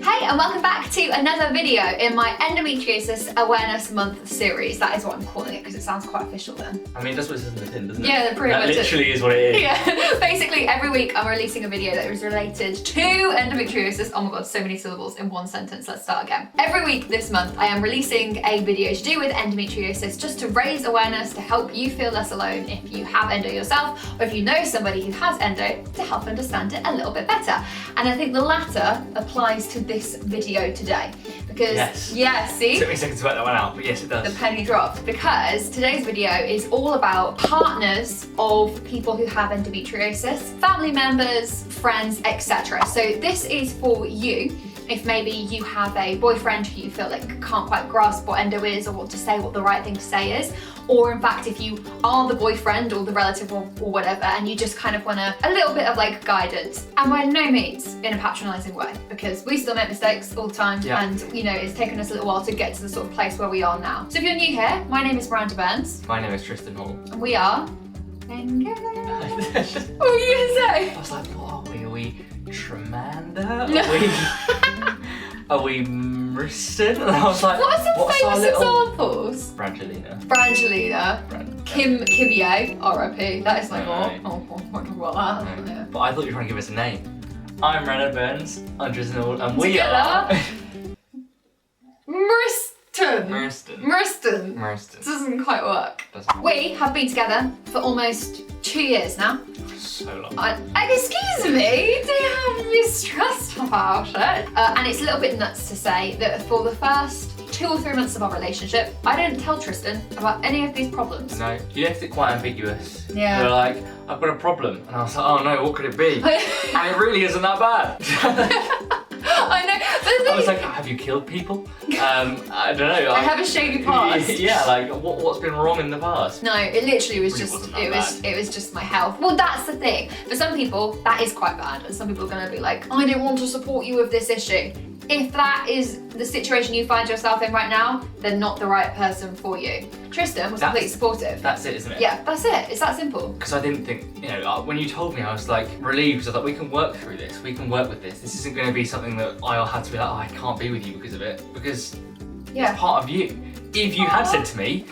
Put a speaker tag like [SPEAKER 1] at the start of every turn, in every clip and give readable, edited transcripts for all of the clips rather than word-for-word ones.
[SPEAKER 1] Hey, and welcome back to another video in my Endometriosis Awareness Month series. That is what I'm calling it because it sounds quite official then.
[SPEAKER 2] I mean, that's what it says in the tin, doesn't it?
[SPEAKER 1] Yeah, pretty much.
[SPEAKER 2] That literally is what it is.
[SPEAKER 1] Yeah, basically every week I'm releasing a video that is related to endometriosis. Oh my god, so many syllables in one sentence. Let's start again. Every week this month I am releasing a video to do with endometriosis just to raise awareness, to help you feel less alone if you have endo yourself or if you know somebody who has endo, to help understand it a little bit better. And I think the latter applies to this video today because see?
[SPEAKER 2] It took me a second to work that one out, but yes it does.
[SPEAKER 1] The penny dropped, because today's video is all about partners of people who have endometriosis, family members, friends, etc. So this is for you if maybe you have a boyfriend who you feel like can't quite grasp what endo is or what to say, what the right thing to say is, or in fact if you are the boyfriend or the relative or whatever and you just kind of want a little bit of like guidance. And by no means in a patronising way, because we still make mistakes all the time and you know it's taken us a little while to get to the sort of place where we are now. So if you're new here, my name is Miranda Burns.
[SPEAKER 2] My name is Tristan Hall.
[SPEAKER 1] And we are... What were you going to say?
[SPEAKER 2] I was like, what are we? Are we Tremanda? Are we Mriston? And I was like,
[SPEAKER 1] what are some famous examples?
[SPEAKER 2] Brangelina.
[SPEAKER 1] Kim Ye, R.I.P. That is like what? Oh, what about that?
[SPEAKER 2] No. Yeah. But I thought you were trying to give us a name. I'm Miranda Burns, I'm Tristan Hall, and we are... Mriston.
[SPEAKER 1] Doesn't quite work. We have been together for almost 2 years now.
[SPEAKER 2] So long.
[SPEAKER 1] Excuse me, don't be stressed about it. And it's a little bit nuts to say that for the first 2 or 3 months of our relationship, I didn't tell Tristan about any of these problems.
[SPEAKER 2] No, you left it quite ambiguous.
[SPEAKER 1] Yeah.
[SPEAKER 2] You were like, I've got a problem. And I was like, oh no, what could it be? And it really isn't that bad.
[SPEAKER 1] I know.
[SPEAKER 2] I was like, have you killed people? I don't know.
[SPEAKER 1] I have a shady past.
[SPEAKER 2] Yeah, like what's been wrong in the past?
[SPEAKER 1] No, it literally was it was just my health. Well, that's the thing. For some people, that is quite bad, and some people are gonna be like, I don't want to support you with this issue. If that is the situation you find yourself in right now, they're not the right person for you. Tristan was completely supportive.
[SPEAKER 2] That's it, isn't it?
[SPEAKER 1] Yeah, that's it. It's that simple.
[SPEAKER 2] Because I didn't think, you know, when you told me, I was like relieved. I was like, we can work through this. We can work with this. This isn't going to be something that I'll have to be like, oh, I can't be with you because of it. Because it's part of you. If you had said to me,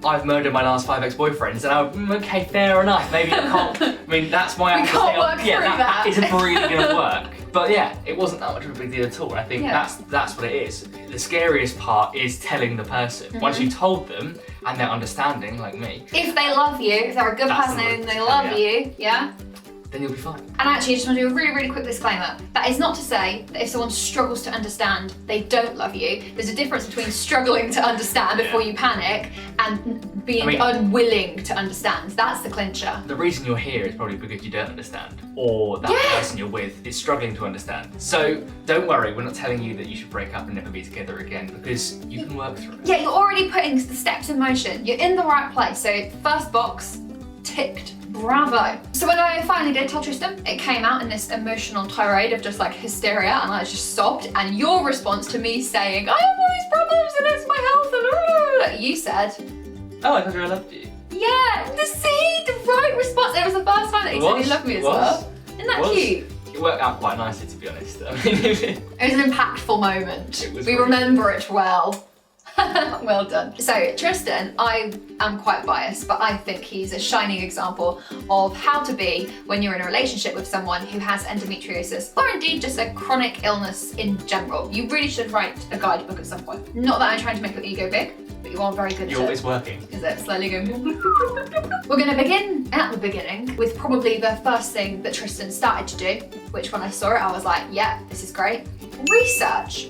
[SPEAKER 2] I've murdered my last 5 ex-boyfriends, and I would, okay, fair enough. Maybe I can't. I mean, that's my
[SPEAKER 1] we can't work through
[SPEAKER 2] that isn't really going to work. But yeah, it wasn't that much of a big deal at all. And I think that's what it is. The scariest part is telling the person. Once you told them and they're understanding, like me.
[SPEAKER 1] If they love you, if they're a good person and they love you,
[SPEAKER 2] then you'll be fine.
[SPEAKER 1] And actually, I just want to do a really, really quick disclaimer. That is not to say that if someone struggles to understand, they don't love you. There's a difference between struggling to understand before you panic and being unwilling to understand. That's the clincher.
[SPEAKER 2] The reason you're here is probably because you don't understand, or that person you're with is struggling to understand. So don't worry, we're not telling you that you should break up and never be together again, because you can work through it.
[SPEAKER 1] Yeah, you're already putting the steps in motion. You're in the right place. So first box, ticked. Bravo. So when I finally did tell Tristan, it came out in this emotional tirade of just like hysteria, and I just sobbed. And your response to me saying, I have all these problems and it's my health, and you said,
[SPEAKER 2] oh, I thought I loved you.
[SPEAKER 1] Yeah, the right response. It was the first time that he said he loved me as well. Isn't that cute?
[SPEAKER 2] It worked out quite nicely, to be honest. I mean,
[SPEAKER 1] it was an impactful moment. We remember it well. Well done. So Tristan, I am quite biased, but I think he's a shining example of how to be when you're in a relationship with someone who has endometriosis, or indeed just a chronic illness in general. You really should write a guidebook at some point. Not that I'm trying to make your ego big, but you are very good at it.
[SPEAKER 2] It's working.
[SPEAKER 1] Is it? Slowly going. We're going to begin at the beginning with probably the first thing that Tristan started to do, which when I saw it, I was like, yeah, this is great. Research.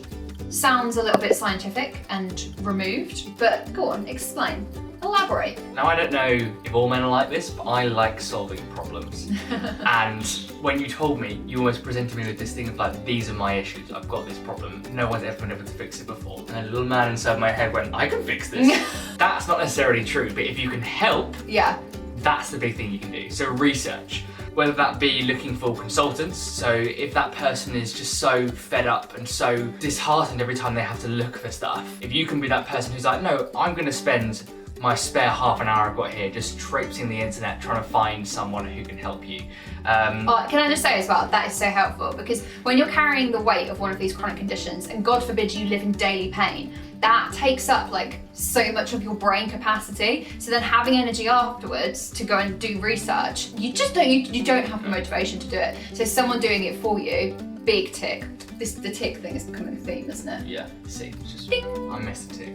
[SPEAKER 1] Sounds a little bit scientific and removed, but go on, explain. Elaborate.
[SPEAKER 2] Now, I don't know if all men are like this, but I like solving problems. And when you told me, you almost presented me with this thing of like, these are my issues, I've got this problem, no one's ever been able to fix it before. And a little man inside my head went, I can fix this. That's not necessarily true, but if you can help, that's the big thing you can do. So research. Whether that be looking for consultants, so if that person is just so fed up and so disheartened every time they have to look for stuff, if you can be that person who's like, no, I'm going to spend my spare half an hour I've got here just traipsing the internet trying to find someone who can help you.
[SPEAKER 1] Can I just say as well, that is so helpful, because when you're carrying the weight of one of these chronic conditions, and God forbid you live in daily pain, that takes up like so much of your brain capacity. So then having energy afterwards to go and do research, you don't have the motivation to do it. So someone doing it for you, big tick. The tick thing is becoming a theme, isn't it?
[SPEAKER 2] Yeah, see, it's just,
[SPEAKER 1] ding.
[SPEAKER 2] I missed a tick.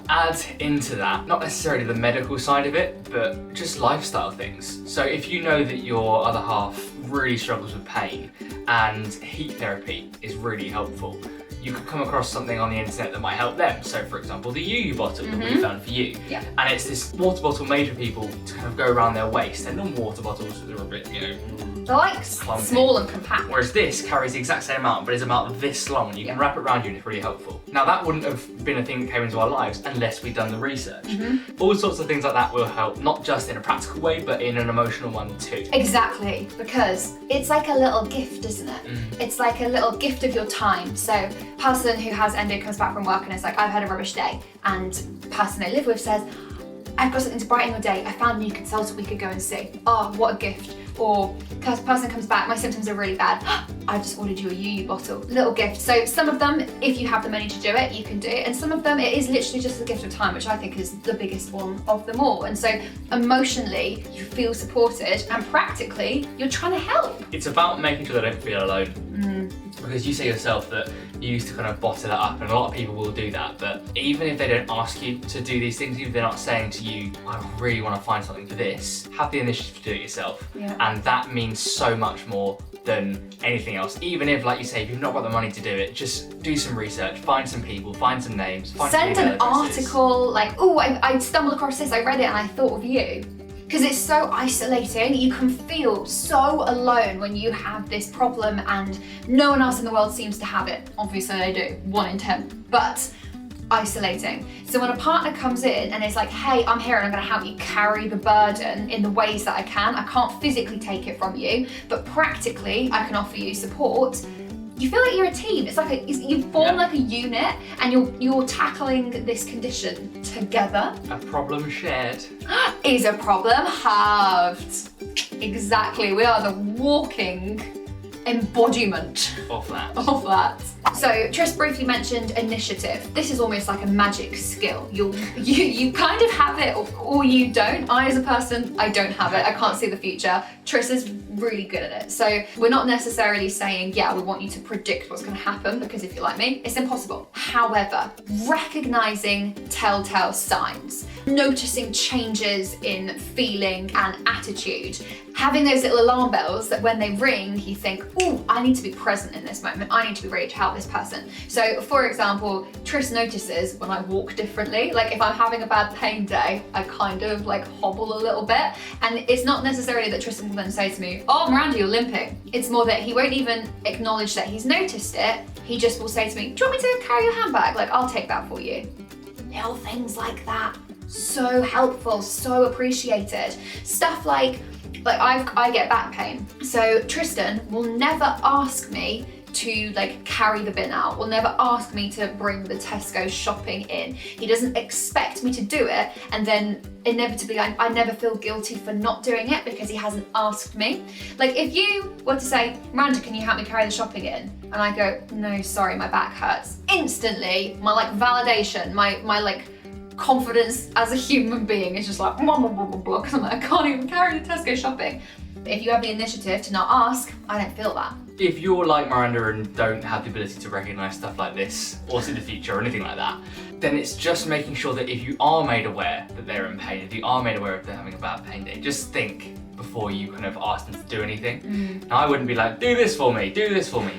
[SPEAKER 2] Add into that, not necessarily the medical side of it, but just lifestyle things. So if you know that your other half really struggles with pain and heat therapy is really helpful, you could come across something on the internet that might help them. So for example, the UU bottle that we found for you.
[SPEAKER 1] Yeah.
[SPEAKER 2] And it's this water bottle made for people to kind of go around their waist. They're non-water bottles, they're a bit,
[SPEAKER 1] they're like
[SPEAKER 2] clumpy.
[SPEAKER 1] small and compact.
[SPEAKER 2] Whereas this carries the exact same amount, but is about this long, and you can wrap it around you and it's really helpful. Now that wouldn't have been a thing that came into our lives unless we'd done the research. All sorts of things like that will help, not just in a practical way, but in an emotional one too.
[SPEAKER 1] Exactly, because it's like a little gift, isn't it? It's like a little gift of your time. So person who has endo comes back from work and is like, I've had a rubbish day, and the person they live with says, I've got something to brighten your day. I found a new consultant we could go and see. Oh, what a gift. Or person comes back, my symptoms are really bad. I just ordered you a UU bottle. Little gift. So some of them, if you have the money to do it, you can do it. And some of them, it is literally just the gift of time, which I think is the biggest one of them all. And so emotionally, you feel supported, and practically, you're trying to help.
[SPEAKER 2] It's about making sure they don't feel alone. Because you say yourself that you used to kind of bottle it up, and a lot of people will do that, but even if they don't ask you to do these things, even if they're not saying to you, I really want to find something for this, have the initiative to do it yourself.
[SPEAKER 1] Yeah.
[SPEAKER 2] And that means so much more than anything else. Even if, like you say, if you've not got the money to do it, just do some research, find some people, find some names, find
[SPEAKER 1] Send
[SPEAKER 2] some
[SPEAKER 1] an article, like, oh, I stumbled across this, I read it and I thought of you. Because it's so isolating. You can feel so alone when you have this problem and no one else in the world seems to have it. Obviously they do, 1 in 10, but isolating. So when a partner comes in and is like, hey, I'm here and I'm gonna help you carry the burden in the ways that I can. I can't physically take it from you, but practically I can offer you support. You feel like you're a team. It's like you form like a unit, and you're tackling this condition together.
[SPEAKER 2] A problem shared
[SPEAKER 1] is a problem halved. Exactly. We are the walking embodiment
[SPEAKER 2] of that.
[SPEAKER 1] So Tris briefly mentioned initiative. This is almost like a magic skill. You kind of have it or you don't. I as a person, I don't have it. I can't see the future. Tris is really good at it. So we're not necessarily saying, yeah, we want you to predict what's going to happen, because if you're like me, it's impossible. However, recognizing telltale signs, noticing changes in feeling and attitude, having those little alarm bells that when they ring, you think, oh, I need to be present in this moment. I need to be ready to help this person. So for example, Tris notices when I walk differently. Like if I'm having a bad pain day, I kind of like hobble a little bit. And it's not necessarily that Tristan will then say to me, oh, Miranda, you're limping. It's more that he won't even acknowledge that he's noticed it. He just will say to me, do you want me to carry your handbag? Like, I'll take that for you. Little things like that. So helpful, so appreciated. Stuff like I get back pain. So Tristan will never ask me to like carry the bin out, will never ask me to bring the Tesco shopping in. He doesn't expect me to do it, and then inevitably I never feel guilty for not doing it because he hasn't asked me. Like if you were to say, Miranda, can you help me carry the shopping in? And I go, no, sorry, my back hurts. Instantly, my like validation, my like confidence as a human being is just like, blah, blah, blah, blah, blah, 'cause I'm like, I can't even carry the Tesco shopping. If you have the initiative to not ask, I don't feel that.
[SPEAKER 2] If you're like Miranda and don't have the ability to recognise stuff like this, or see the future or anything like that, then it's just making sure that if you are made aware that they're in pain, if you are made aware of they're having a bad pain day, just think before you kind of ask them to do anything. Now I wouldn't be like, do this for me,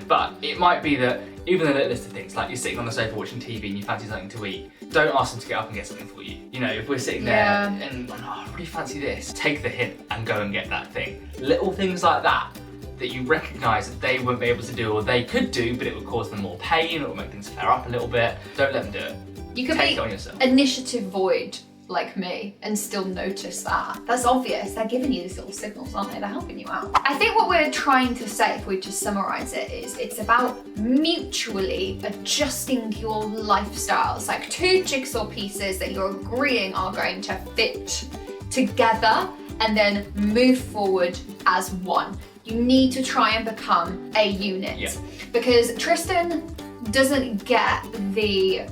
[SPEAKER 2] but it might be that even a little list of things, like you're sitting on the sofa watching TV and you fancy something to eat, don't ask them to get up and get something for you. You know, if we're sitting there and, oh, I really fancy this, take the hint and go and get that thing. Little things like that you recognise that they won't be able to do, or they could do, but it would cause them more pain, or make things flare up a little bit. Don't let them do it.
[SPEAKER 1] You could
[SPEAKER 2] Take
[SPEAKER 1] be
[SPEAKER 2] it on yourself.
[SPEAKER 1] initiative void like me and still notice that. That's obvious. They're giving you these little signals, aren't they? They're helping you out. I think what we're trying to say, if we just summarize it, is it's about mutually adjusting your lifestyles, like two jigsaw pieces that you're agreeing are going to fit together and then move forward as one. You need to try and become a unit.
[SPEAKER 2] Yeah.
[SPEAKER 1] Because Tristan doesn't get the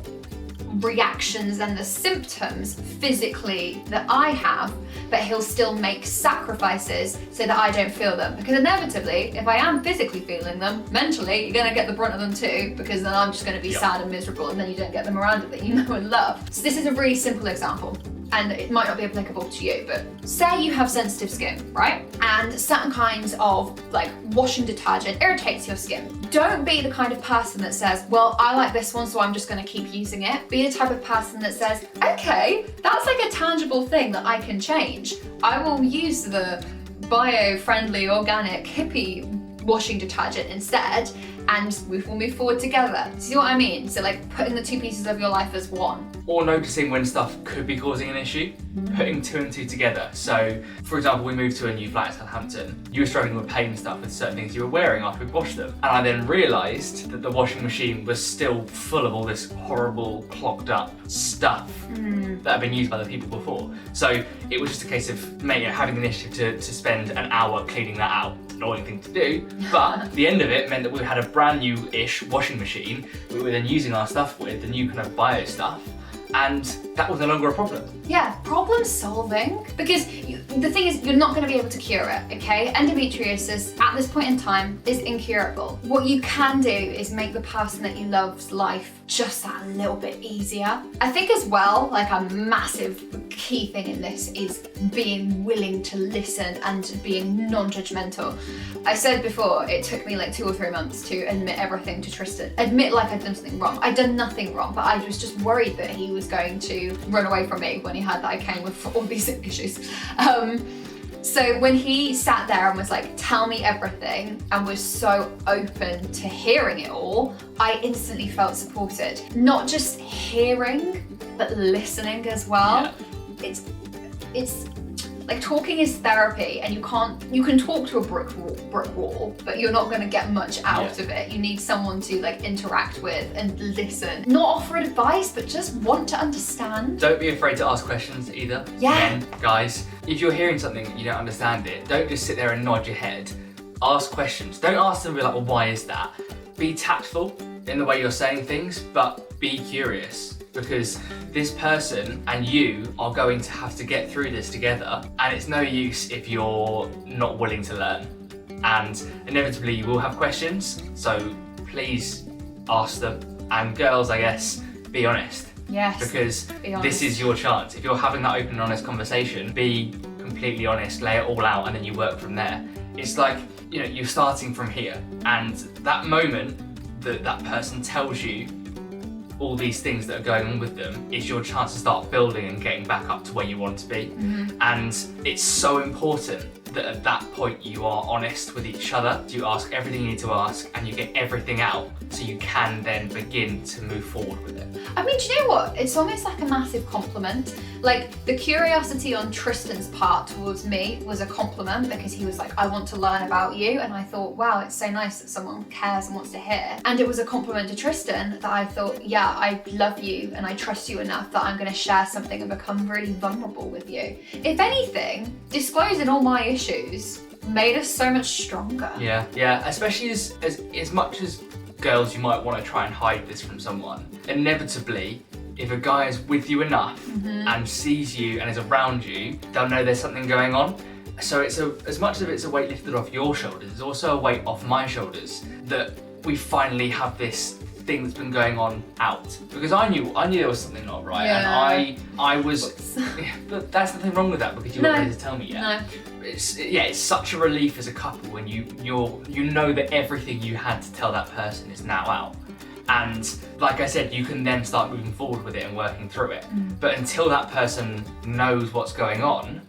[SPEAKER 1] reactions and the symptoms physically that I have, but he'll still make sacrifices so that I don't feel them. Because inevitably, if I am physically feeling them, mentally, you're gonna get the brunt of them too, because then I'm just gonna be sad and miserable, and then you don't get the Miranda that you know and love. So this is a really simple example, and it might not be applicable to you, but say you have sensitive skin, right? And certain kinds of like washing detergent irritates your skin. Don't be the kind of person that says, well, I like this one, so I'm just gonna keep using it. Be the type of person that says, okay, that's like a tangible thing that I can change. I will use the bio-friendly, organic, hippie washing detergent instead, and we will move forward together. See what I mean? So like putting the two pieces of your life as one.
[SPEAKER 2] Or noticing when stuff could be causing an issue, putting two and two together. So, for example, we moved to a new flat in Southampton. You were struggling with pain and stuff with certain things you were wearing after we washed them. And I then realised that the washing machine was still full of all this horrible, clogged up stuff that had been used by the people before. So it was just a case of having the initiative to spend an hour cleaning that out. Annoying thing to do, but the end of it meant that we had a brand new-ish washing machine we were then using our stuff with, the new kind of bio stuff, and that was no longer a problem.
[SPEAKER 1] Yeah, problem solving. Because the thing is, you're not going to be able to cure it, okay? Endometriosis, at this point in time, is incurable. What you can do is make the person that you love's life just that little bit easier. I think as well, like a massive key thing in this is being willing to listen and being non-judgmental. I said before, it took me like 2 or 3 months to admit everything to Tristan. Admit like I'd done something wrong. I'd done nothing wrong, but I was just worried that he was going to run away from me when he heard that I came with all these issues. So when he sat there and was like, tell me everything, and was so open to hearing it all, I instantly felt supported. Not just hearing, but listening as well. Yeah. It's like talking is therapy, and you can talk to a brick wall, but you're not going to get much out of it. You need someone to like interact with and listen. Not offer advice, but just want to understand.
[SPEAKER 2] Don't be afraid to ask questions either.
[SPEAKER 1] Yeah.
[SPEAKER 2] Men, guys, if you're hearing something and you don't understand it, don't just sit there and nod your head. Ask questions. Don't ask them and be like, well, why is that? Be tactful in the way you're saying things, but be curious. Because this person and you are going to have to get through this together, and it's no use if you're not willing to learn. And inevitably you will have questions, so please ask them. And girls, I guess, be honest.
[SPEAKER 1] Yes.
[SPEAKER 2] Because this is your chance. If you're having that open and honest conversation, be completely honest, lay it all out, and then you work from there. It's like, you're starting from here, and that moment that person tells you all these things that are going on with them is your chance to start building and getting back up to where you want to be. And it's so important that at that point you are honest with each other. You ask everything you need to ask, and you get everything out, so you can then begin to move forward with it.
[SPEAKER 1] I mean, do you know what? It's almost like a massive compliment. Like, the curiosity on Tristan's part towards me was a compliment, because he was like, I want to learn about you. And I thought, wow, it's so nice that someone cares and wants to hear. And it was a compliment to Tristan that I thought, yeah, I love you and I trust you enough that I'm going to share something and become really vulnerable with you. If anything, disclosing all my issues made us so much stronger.
[SPEAKER 2] Yeah, especially as much as girls, you might want to try and hide this from someone. Inevitably, if a guy is with you enough and sees you and is around you, they'll know there's something going on. So it's as much as it's a weight lifted off your shoulders, it's also a weight off my shoulders that we finally have this thing that's been going on out. Because I knew there was something not right, and I was, but there's nothing wrong with that, because you weren't ready to tell me yet.
[SPEAKER 1] No.
[SPEAKER 2] It's such a relief as a couple when you know that everything you had to tell that person is now out. And like I said, you can then start moving forward with it and working through it. But until that person knows what's going on,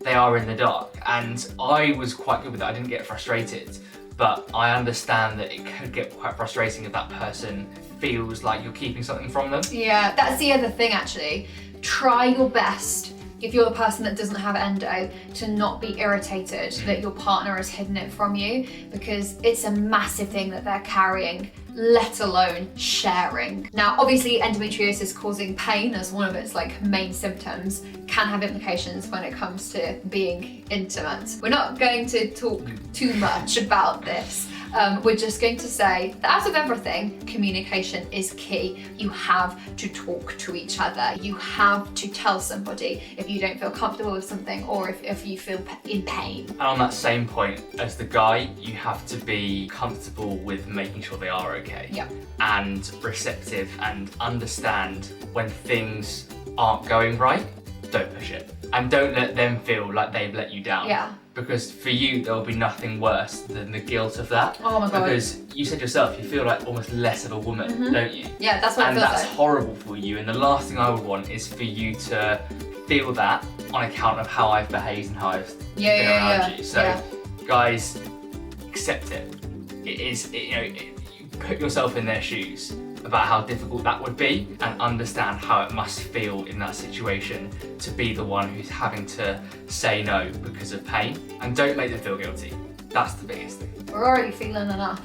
[SPEAKER 2] they are in the dark. And I was quite good with it. I didn't get frustrated, but I understand that it could get quite frustrating if that person feels like you're keeping something from them.
[SPEAKER 1] Yeah, that's the other thing actually. try your best, if you're the person that doesn't have endo, to not be irritated that your partner has hidden it from you, because it's a massive thing that they're carrying, let alone sharing. Now, obviously endometriosis causing pain as one of its like main symptoms can have implications when it comes to being intimate. We're not going to talk too much about this. We're just going to say that out of everything, communication is key. You have to talk to each other. You have to tell somebody if you don't feel comfortable with something, or if you feel in pain.
[SPEAKER 2] And on that same point, as the guy, you have to be comfortable with making sure they are okay.
[SPEAKER 1] Yeah.
[SPEAKER 2] And receptive, and understand when things aren't going right. Don't push it. And don't let them feel like they've let you down.
[SPEAKER 1] Yeah.
[SPEAKER 2] Because for you, there will be nothing worse than the guilt of that.
[SPEAKER 1] Oh my God.
[SPEAKER 2] Because you said yourself, you feel like almost less of a woman, don't you?
[SPEAKER 1] Yeah, that's what
[SPEAKER 2] And
[SPEAKER 1] it feels
[SPEAKER 2] that's
[SPEAKER 1] like.
[SPEAKER 2] horrible for you. And the last thing I would want is for you to feel that on account of how I've behaved and how I've been around you. So, guys, accept it. You put yourself in their shoes about how difficult that would be, and understand how it must feel in that situation to be the one who's having to say no because of pain, and don't make them feel guilty. That's the biggest thing.
[SPEAKER 1] We're already feeling enough.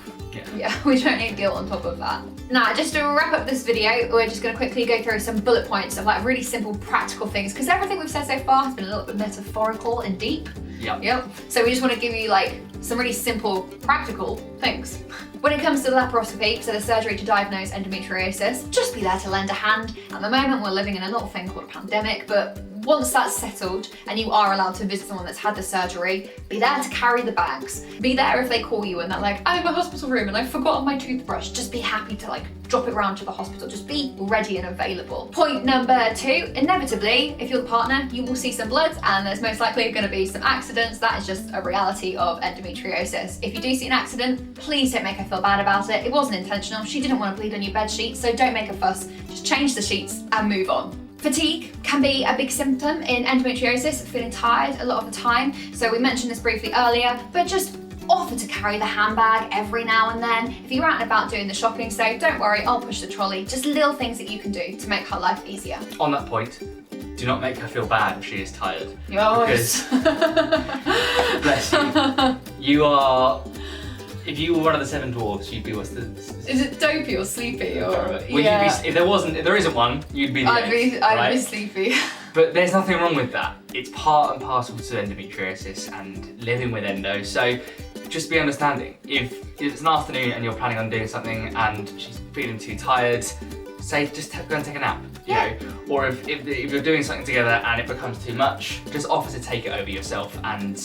[SPEAKER 2] Yeah,
[SPEAKER 1] we don't need guilt on top of that. Now, just to wrap up this video, we're just going to quickly go through some bullet points of like really simple practical things, because everything we've said so far has been a little bit metaphorical and deep. Yep. So we just want to give you like some really simple, practical things. When it comes to the laparoscopy, so the surgery to diagnose endometriosis, just be there to lend a hand. At the moment, we're living in a little thing called a pandemic, but once that's settled and you are allowed to visit someone that's had the surgery, be there to carry the bags. Be there if they call you and they're like, I'm in my hospital room and I've forgotten my toothbrush. Just be happy to like drop it around to the hospital. Just be ready and available. Point number 2, inevitably, if you're the partner, you will see some blood, and there's most likely going to be some accidents. That is just a reality of endometriosis. If you do see an accident, please don't make her feel bad about it. It wasn't intentional. She didn't want to bleed on your bed sheet, so don't make a fuss. Just change the sheets and move on. Fatigue can be a big symptom in endometriosis, feeling tired a lot of the time. So we mentioned this briefly earlier, but just offer to carry the handbag every now and then. If you're out and about doing the shopping, so don't worry, I'll push the trolley. Just little things that you can do to make her life easier.
[SPEAKER 2] On that point, do not make her feel bad if she is tired.
[SPEAKER 1] Yes.
[SPEAKER 2] Because, bless you, you are... If you were one of the 7 dwarves, you'd be what's the...
[SPEAKER 1] Is it dopey or sleepy or?
[SPEAKER 2] Well, you'd be, if there isn't one, you'd be the
[SPEAKER 1] I'd
[SPEAKER 2] right?
[SPEAKER 1] be sleepy.
[SPEAKER 2] But there's nothing wrong with that. It's part and parcel to endometriosis and living with endo. So just be understanding. If it's an afternoon and you're planning on doing something and she's feeling too tired, say just go and take a nap. You know? Or if you're doing something together and it becomes too much, just offer to take it over yourself and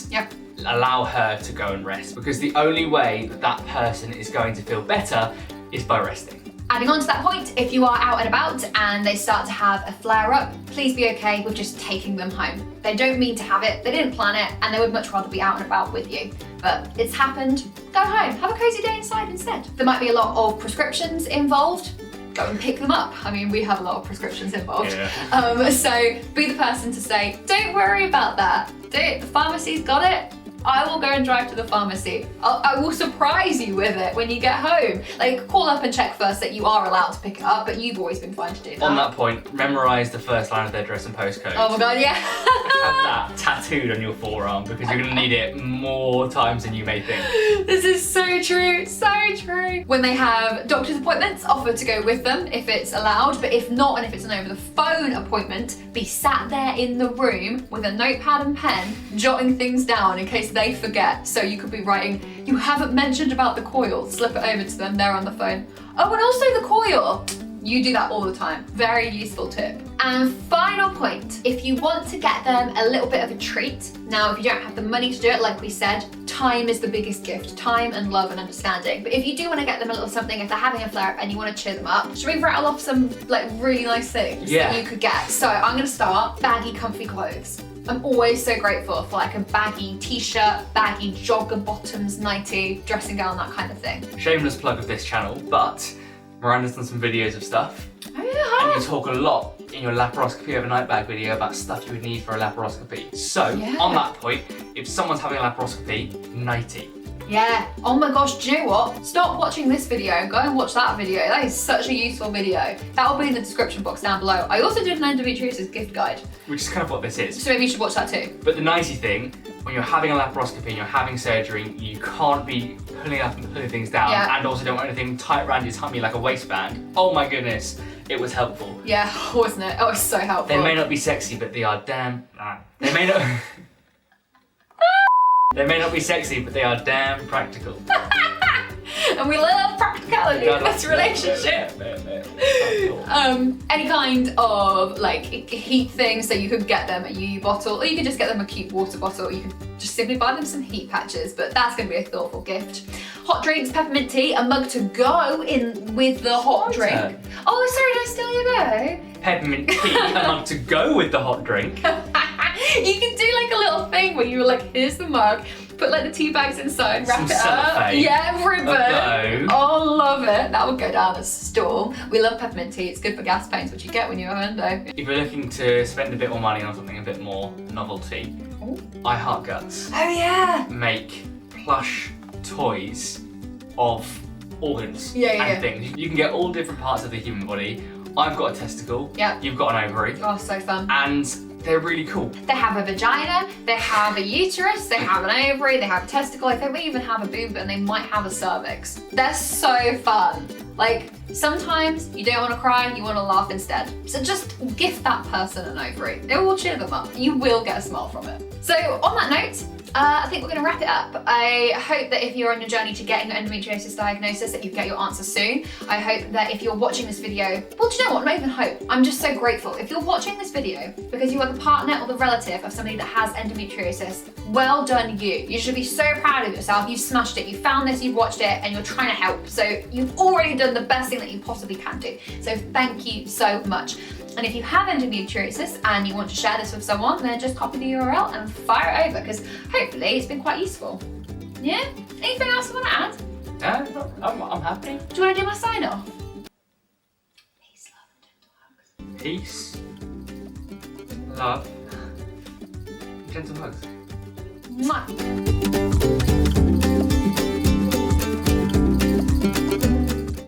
[SPEAKER 2] allow her to go and rest, because the only way that person is going to feel better is by resting.
[SPEAKER 1] Adding on to that point, if you are out and about and they start to have a flare-up, please be okay with just taking them home. They don't mean to have it, they didn't plan it, and they would much rather be out and about with you. But it's happened, go home, have a cozy day inside instead. There might be a lot of prescriptions involved. Go and pick them up. I mean, we have a lot of prescriptions involved. So be the person to say, don't worry about that. The pharmacy's got it. I will go and drive to the pharmacy. I will surprise you with it when you get home. Like, call up and check first that you are allowed to pick it up, but you've always been fine to do that.
[SPEAKER 2] On that point, memorise the first line of their address and postcode.
[SPEAKER 1] Oh my God, yeah.
[SPEAKER 2] Have that tattooed on your forearm, because you're gonna need it more times than you may think.
[SPEAKER 1] This is so true, so true. When they have doctor's appointments, offer to go with them if it's allowed, but if not, and if it's an over the phone appointment, be sat there in the room with a notepad and pen, jotting things down in case they forget. So you could be writing, you haven't mentioned about the coil, slip it over to them, they're on the phone. Oh, and also the coil. You do that all the time. Very useful tip. And final point, if you want to get them a little bit of a treat, now if you don't have the money to do it, like we said, time is the biggest gift, time and love and understanding. But if you do want to get them a little something, if they're having a flare up and you want to cheer them up, should we rattle off some like really nice things that you could get? So I'm gonna start baggy, comfy clothes. I'm always so grateful for like a baggy t-shirt, baggy jogger bottoms, nightie, dressing gown, that kind of thing.
[SPEAKER 2] Shameless plug of this channel, but Miranda's done some videos of stuff.
[SPEAKER 1] Oh yeah.
[SPEAKER 2] And you talk a lot in your laparoscopy overnight bag video about stuff you would need for a laparoscopy. So, on that point, if someone's having a laparoscopy, nightie.
[SPEAKER 1] Yeah. Oh my gosh, do you know what? Stop watching this video and go and watch that video. That is such a useful video. That will be in the description box down below. I also did an endometriosis gift guide.
[SPEAKER 2] Which is kind of what this is.
[SPEAKER 1] So maybe you should watch that too.
[SPEAKER 2] But the nicey thing, when you're having a laparoscopy and you're having surgery, you can't be pulling up and pulling things down, and also don't want anything tight around your tummy like a waistband. Oh my goodness, it was helpful.
[SPEAKER 1] Yeah, wasn't it? Oh, it was so helpful.
[SPEAKER 2] They may not be sexy, but they are damn. They may not. They may not be sexy, but they are damn practical.
[SPEAKER 1] And we love practicality in this relationship. Any kind of like heat thing, so you could get them a UU bottle, or you could just get them a cute water bottle, or you could just simply buy them some heat patches, but that's going to be a thoughtful gift. Hot drinks, peppermint tea, a mug to go in with the hot drink. Oh, sorry, did I steal your go?
[SPEAKER 2] Peppermint tea, a mug to go with the hot drink.
[SPEAKER 1] You can do like a little thing where you're like, here's the mug, put like the tea bags inside, wrap it up. Yeah, ribbon. Oh, love it. That would go down a storm. We love peppermint tea. It's good for gas pains, which you get when you're at Endo.
[SPEAKER 2] If you're looking to spend a bit more money on something a bit more novelty, I Heart Guts.
[SPEAKER 1] Oh yeah.
[SPEAKER 2] Make plush toys of organs
[SPEAKER 1] Yeah.
[SPEAKER 2] and things. You can get all different parts of the human body. I've got a testicle.
[SPEAKER 1] Yeah.
[SPEAKER 2] You've got an ovary.
[SPEAKER 1] Oh, so fun.
[SPEAKER 2] And they're really cool.
[SPEAKER 1] They have a vagina, they have a uterus, they have an ovary, they have a testicle, I think they even have a boob, and they might have a cervix. They're so fun. Like, sometimes you don't want to cry, you want to laugh instead. So just gift that person an ovary. It will cheer them up. You will get a smile from it. So on that note, I think we're going to wrap it up. I hope that if you're on your journey to getting your endometriosis diagnosis, that you get your answer soon. I hope that if you're watching this video, well, do you know what? Not even hope. I'm just so grateful. If you're watching this video because you are the partner or the relative of somebody that has endometriosis, well done you. You should be so proud of yourself. You've smashed it. You found this, you've watched it, and you're trying to help. So you've already done the best thing that you possibly can do. So thank you so much. And if you have endometriosis and you want to share this with someone, then just copy the URL and fire it over, because hopefully it's been quite useful. Yeah? Anything else you want to add?
[SPEAKER 2] I'm happy.
[SPEAKER 1] Do you want to do my sign off? Peace, love, and gentle hugs.
[SPEAKER 2] Peace, love, gentle hugs.
[SPEAKER 1] Mwah.